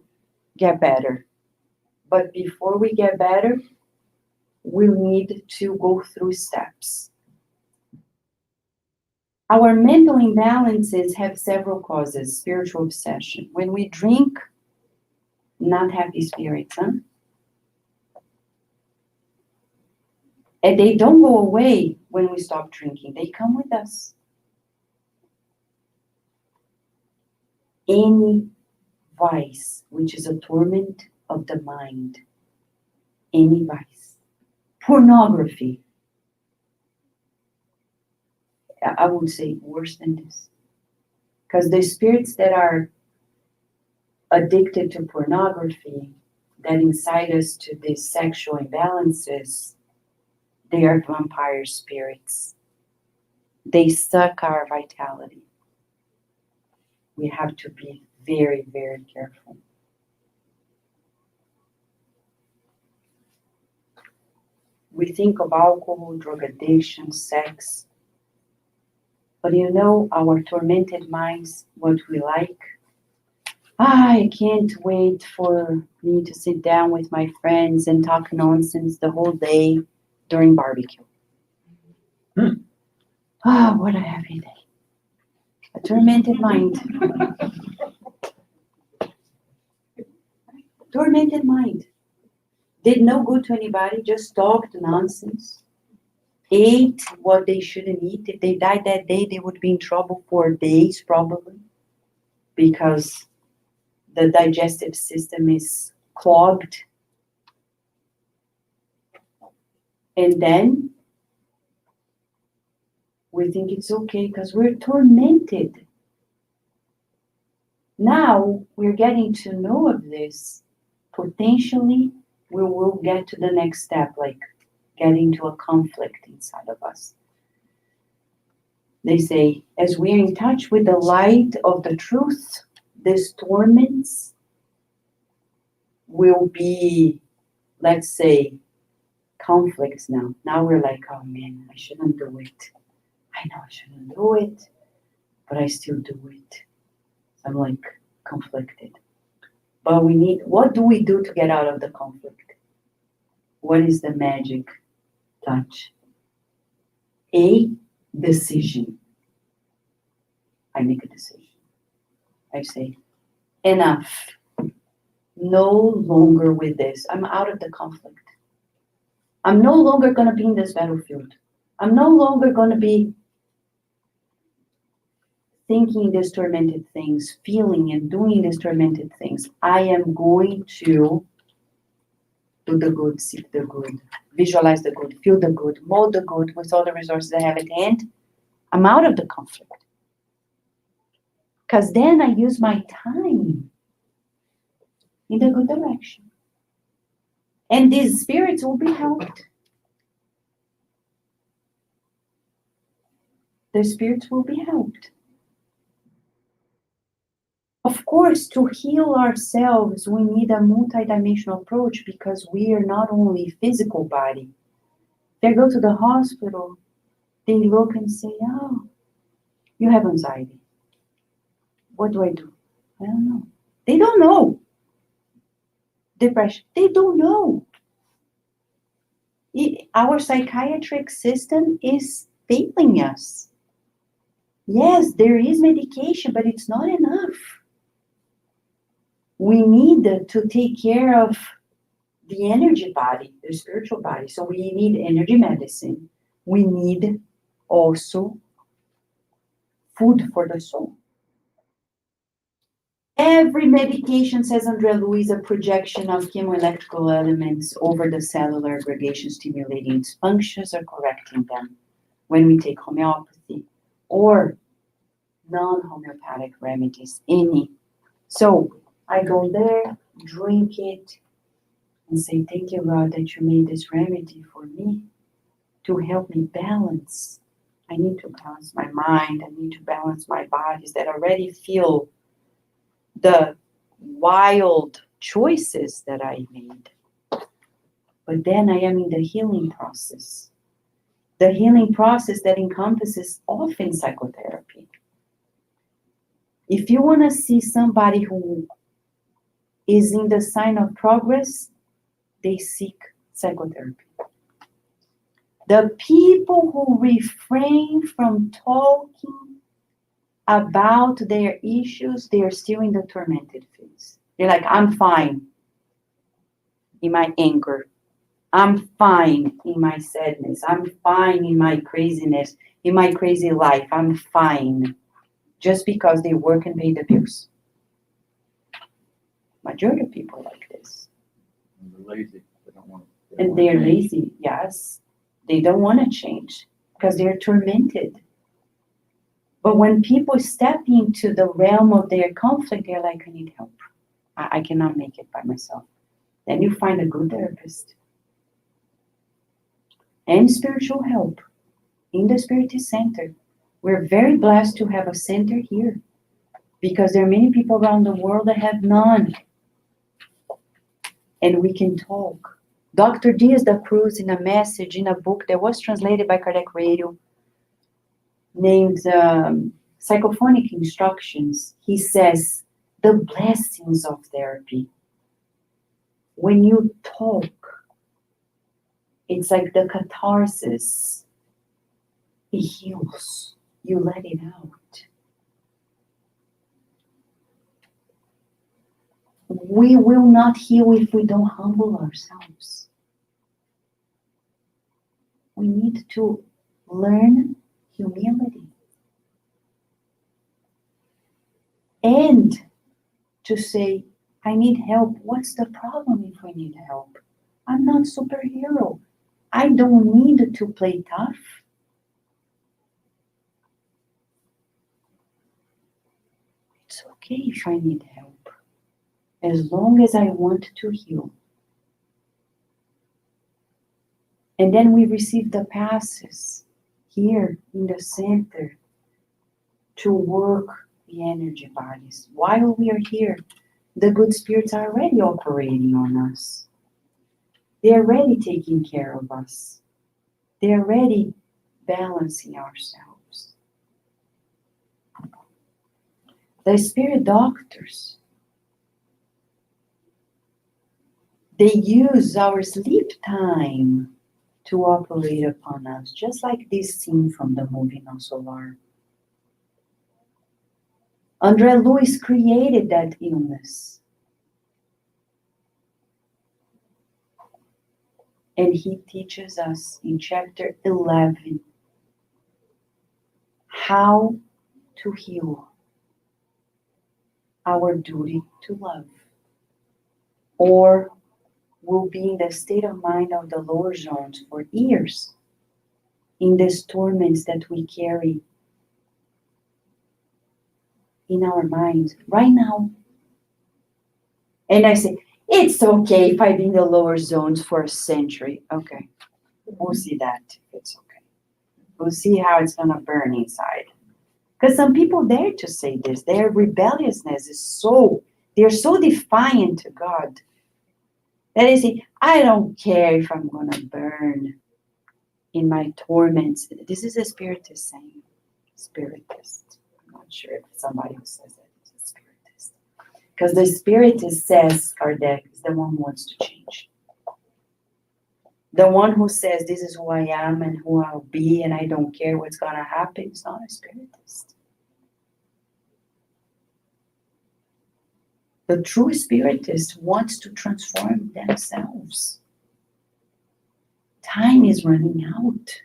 get better. But before we get better, we need to go through steps. Our mental imbalances have several causes. Spiritual obsession. When we drink, not happy spirits, huh? And they don't go away when we stop drinking. They come with us. Any vice, which is a torment of the mind. Any vice. Pornography. I would say worse than this. Because the spirits that are addicted to pornography, that incite us to these sexual imbalances, they are vampire spirits. They suck our vitality. We have to be very, very careful. We think of alcohol, drug addiction, sex, but you know, our tormented minds, what we like. I can't wait for me to sit down with my friends and talk nonsense the whole day during barbecue. What a happy day. A tormented mind. Tormented mind. Did no good to anybody, just talked nonsense. Ate what they shouldn't eat. If they died that day, they would be in trouble for days probably, because the digestive system is clogged. And then we think it's okay because we're tormented. Now we're getting to know of this. Potentially, we will get to the next step, like getting to a conflict inside of us. They say, as we're in touch with the light of the truth, these torments will be, let's say, conflicts now. Now we're like, oh man, I shouldn't do it. I know I shouldn't do it, but I still do it. So I'm like conflicted. But what do we do to get out of the conflict? What is the magic touch? A decision. I make a decision. I say, enough. No longer with this. I'm out of the conflict. I'm no longer going to be in this battlefield. I'm no longer going to be thinking these tormented things, feeling and doing these tormented things. I am going to do the good, seek the good, visualize the good, feel the good, mold the good with all the resources I have at hand. I'm out of the conflict. Because then I use my time in the good direction. And these spirits will be helped. The spirits will be helped. Of course, to heal ourselves, we need a multidimensional approach because we are not only physical body. They go to the hospital, they look and say, oh, you have anxiety. What do I do? I don't know. They don't know. Depression, they don't know. Our psychiatric system is failing us. Yes, there is medication, but it's not enough. We need to take care of the energy body, the spiritual body. So we need energy medicine. We need also food for the soul. Every medication, says Andrea Lu, is a projection of chemoelectrical elements over the cellular aggregation, stimulating its functions or correcting them. When we take homeopathy or non-homeopathic remedies, any. So I go there, drink it, and say, thank you, God, that you made this remedy for me to help me balance. I need to balance my mind. I need to balance my bodies that already feel the wild choices that I made. But then I am in the healing process. The healing process that encompasses often psychotherapy. If you want to see somebody who is in the sign of progress, they seek psychotherapy. The people who refrain from talking about their issues, they are still in the tormented phase. They're like, I'm fine in my anger. I'm fine in my sadness. I'm fine in my craziness, in my crazy life. I'm fine. Just because they work and pay the bills. Majority of people are like this. And they're lazy. They don't want to. And they're lazy, yes. They don't want to change because they're tormented. But when people step into the realm of their conflict, they're like, I need help. I cannot make it by myself. Then you find a good therapist. And spiritual help in the Spiritist Center. We're very blessed to have a center here because there are many people around the world that have none. And we can talk. Dr. Diaz da Cruz, in a message, in a book that was translated by Kardec Radio, named Psychophonic Instructions, he says, the blessings of therapy. When you talk, it's like the catharsis. It heals. You let it out. We will not heal if we don't humble ourselves. We need to learn humility. And to say, I need help. What's the problem if we need help? I'm not superhero. I don't need to play tough. It's okay if I need help, as long as I want to heal. And then we receive the passes here in the center to work the energy bodies. While we are here, the good spirits are already operating on us. They're already taking care of us. They're already balancing ourselves. The spirit doctors, they use our sleep time to operate upon us, just like this scene from the movie Non Solar. André Luiz created that illness. And he teaches us in chapter 11 how to heal our duty to love. Or we'll be in the state of mind of the lower zones for years in these torments that we carry in our minds right now. And I say, it's okay if I've been in the lower zones for a century. Okay, we'll see that. It's okay. We'll see how it's going to burn inside. Because some people dare to say this. Their rebelliousness is they're so defiant to God that they say, I don't care if I'm going to burn in my torments. This is a spiritist saying. Spiritist. I'm not sure if somebody who says that is a spiritist. Because the spiritist says, Kardec is the one who wants to change. The one who says, this is who I am and who I'll be and I don't care what's going to happen is not a spiritist. The true spiritist wants to transform themselves. Time is running out.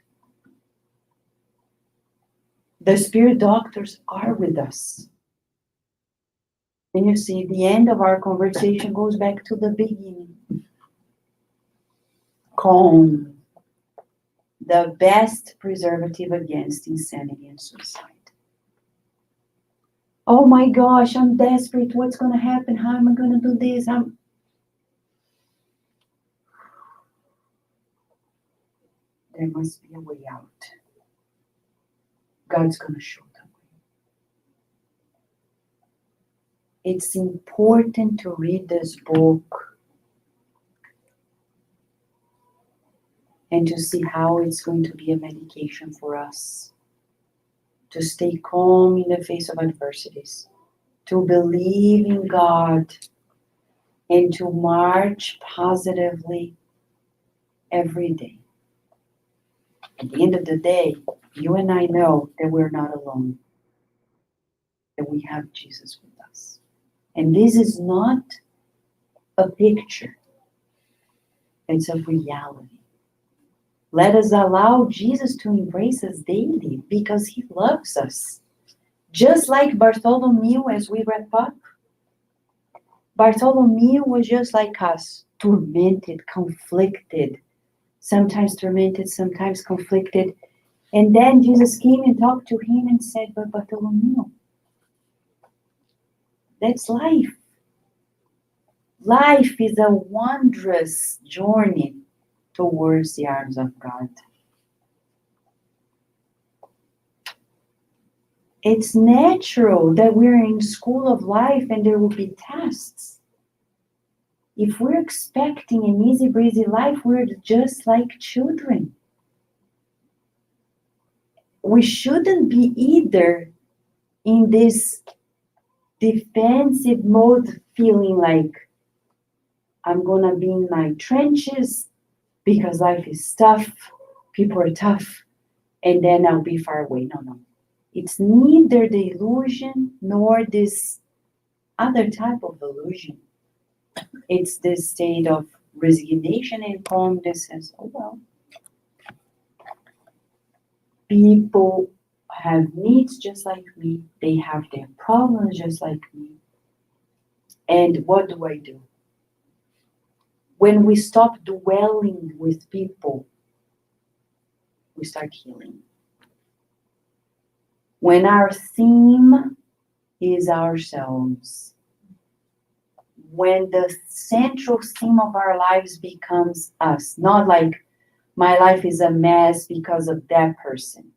The spirit doctors are with us. And you see, the end of our conversation goes back to the beginning. Calm. The best preservative against insanity and suicide. Oh my gosh, I'm desperate. What's going to happen? How am I going to do this? There must be a way out. God's going to show them. It's important to read this book and to see how it's going to be a medication for us to stay calm in the face of adversities. to believe in God, and to march positively every day. At the end of the day, you and I know that we're not alone, that we have Jesus with us. And this is not a picture, it's a reality. Let us allow Jesus to embrace us daily because he loves us. Just like Bartholomew, as we wrap up, Bartholomew was just like us, tormented, conflicted, sometimes conflicted. And then Jesus came and talked to him and said, but Bartholomew, that's life. Life is a wondrous journey towards the arms of God. It's natural that we're in school of life and there will be tests. If we're expecting an easy breezy life, we're just like children. We shouldn't be either in this defensive mode, feeling like I'm gonna be in my trenches because life is tough, people are tough, and then I'll be far away. No. It's neither the illusion nor this other type of illusion. It's this state of resignation and calm that says, oh well, people have needs just like me, they have their problems just like me. And what do? When we stop dwelling with people, we start healing. When our theme is ourselves, when the central theme of our lives becomes us, not like my life is a mess because of that person.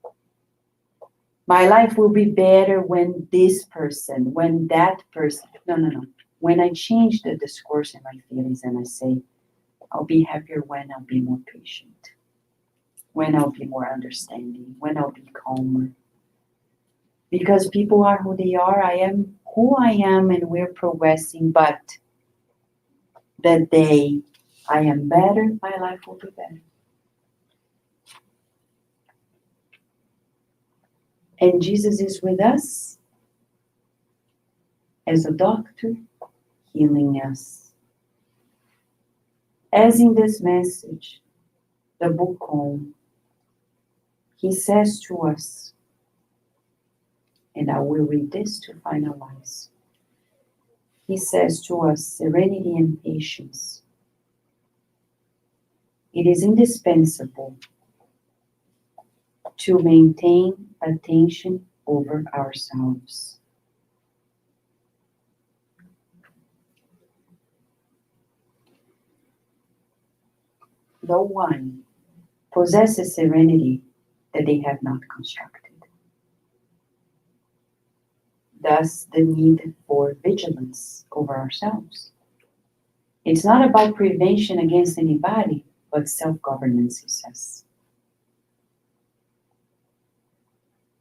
My life will be better when this person, when that person. No. When I change the discourse and my feelings and I say, I'll be happier when I'll be more patient, when I'll be more understanding, when I'll be calmer. Because people are who they are, I am who I am, and we're progressing, but the day I am better, my life will be better. And Jesus is with us as a doctor, healing us. As in this message, the book home, he says to us, and I will read this to finalize. He says to us, serenity and patience. It is indispensable to maintain attention over ourselves. No one possesses serenity that they have not constructed. Thus, the need for vigilance over ourselves. It's not about prevention against anybody, but self-governance, he says.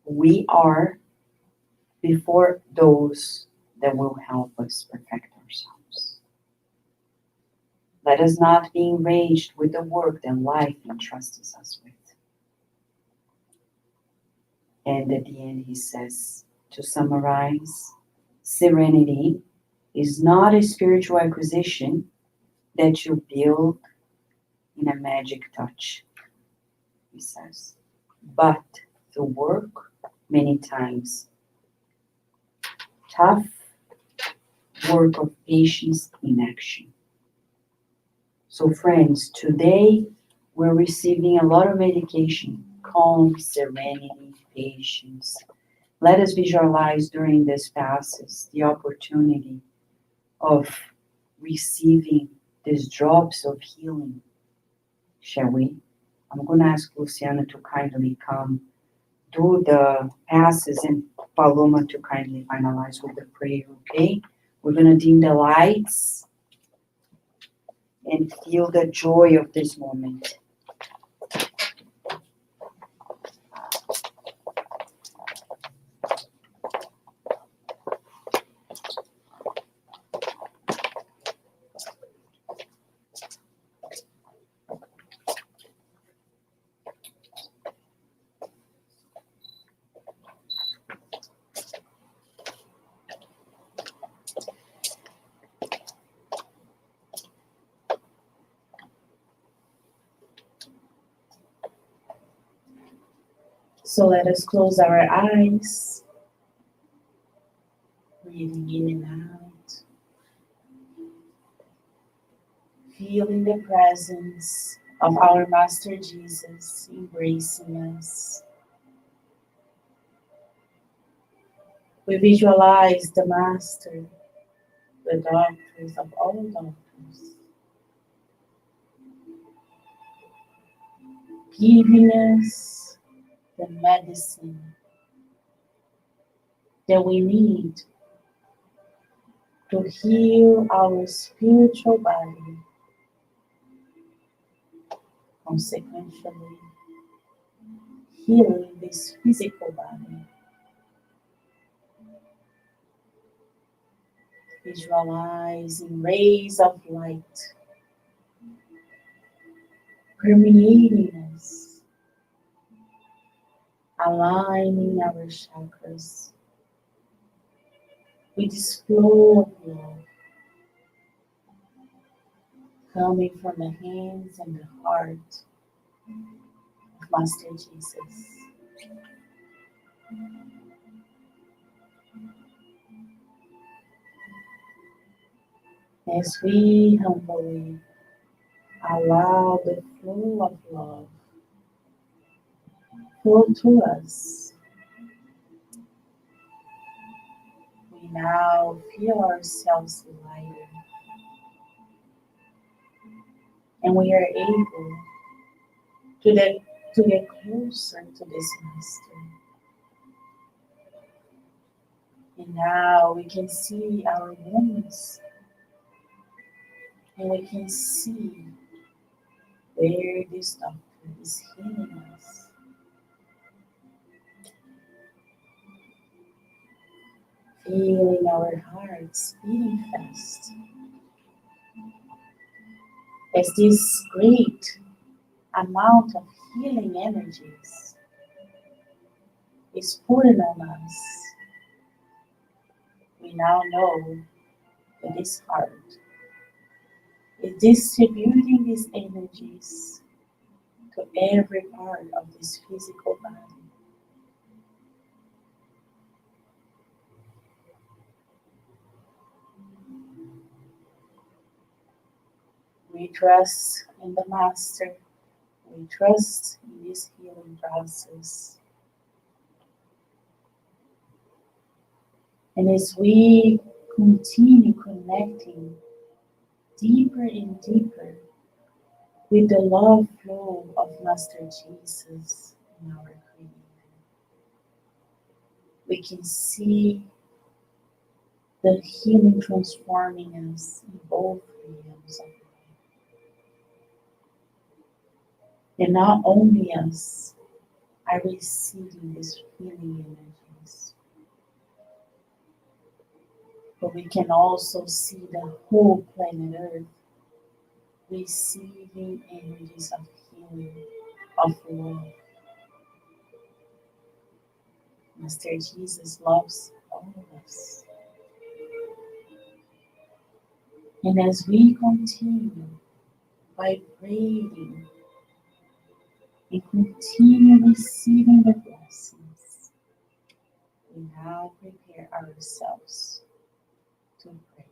We are before those that will help us perfect ourselves. Let us not be enraged with the work that life entrusts us with. And at the end, he says, to summarize, serenity is not a spiritual acquisition that you build in a magic touch, he says, but the work many times. Tough work of patience in action. So friends, today we're receiving a lot of medication, calm, serenity, patience. Let us visualize during this passes the opportunity of receiving these drops of healing. Shall we? I'm going to ask Luciana to kindly come do the passes and Paloma to kindly finalize with the prayer, okay? We're going to dim the lights and feel the joy of this moment. So let us close our eyes, breathing in and out, feeling the presence of our Master Jesus embracing us. We visualize the Master, the doctors of all doctors, giving us the medicine that we need to heal our spiritual body, consequentially healing this physical body. Visualizing rays of light permeating us, aligning our chakras with this flow of love coming from the hands and the heart of Master Jesus. As we humbly allow the flow of love flow to us, we now feel ourselves lighter, and we are able to get closer to this Master. And now we can see our wounds, and we can see where this doctor is healing us. Feeling our hearts beating fast as this great amount of healing energies is pouring on us. We now know that this heart is distributing these energies to every part of this physical body. We trust in the Master. We trust in this healing process. And as we continue connecting deeper and deeper with the love flow of Master Jesus in our Creator, we can see the healing transforming us in both realms of life. And not only us are receiving this healing energies, but we can also see the whole planet Earth receiving energies of healing, of love. Master Jesus loves all of us. And as we continue vibrating and continue receiving the blessings, we now prepare ourselves to pray.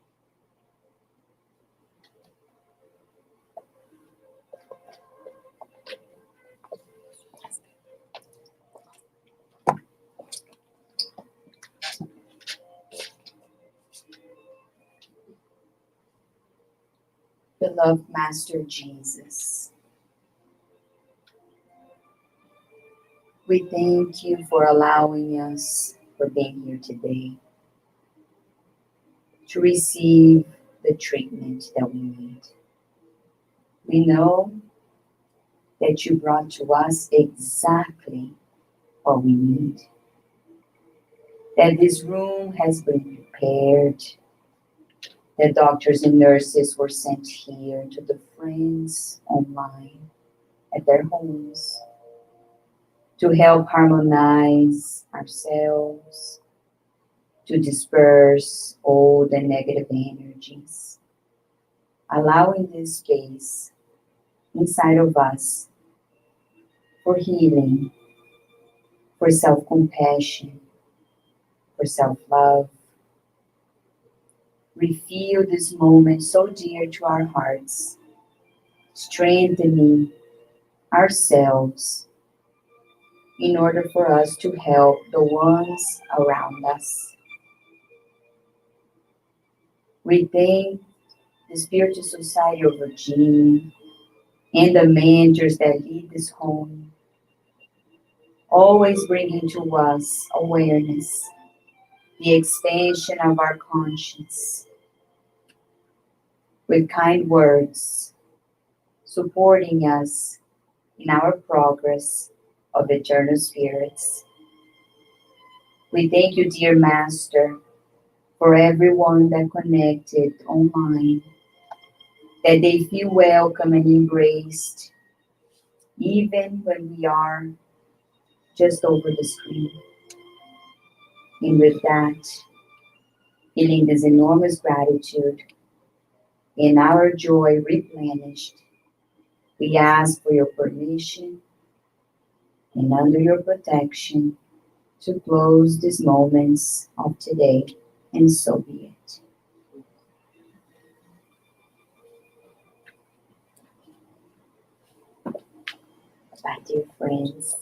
Beloved Master Jesus, we thank you for allowing us, for being here today, to receive the treatment that we need. We know that you brought to us exactly what we need, that this room has been prepared, that doctors and nurses were sent here to the friends online at their homes to help harmonize ourselves, to disperse all the negative energies, allowing this space inside of us for healing, for self-compassion, for self-love. We feel this moment so dear to our hearts, strengthening ourselves in order for us to help the ones around us. We thank the Spirited Society of Virginia and the managers that lead this home, always bringing to us awareness, the expansion of our conscience, with kind words, supporting us in our progress of eternal spirits. We thank you, dear Master, for everyone that connected online, that they feel welcome and embraced, even when we are just over the screen. And with that, feeling this enormous gratitude and our joy replenished, we ask for your permission and under your protection to close these moments of today, and so be it. Bye, dear friends.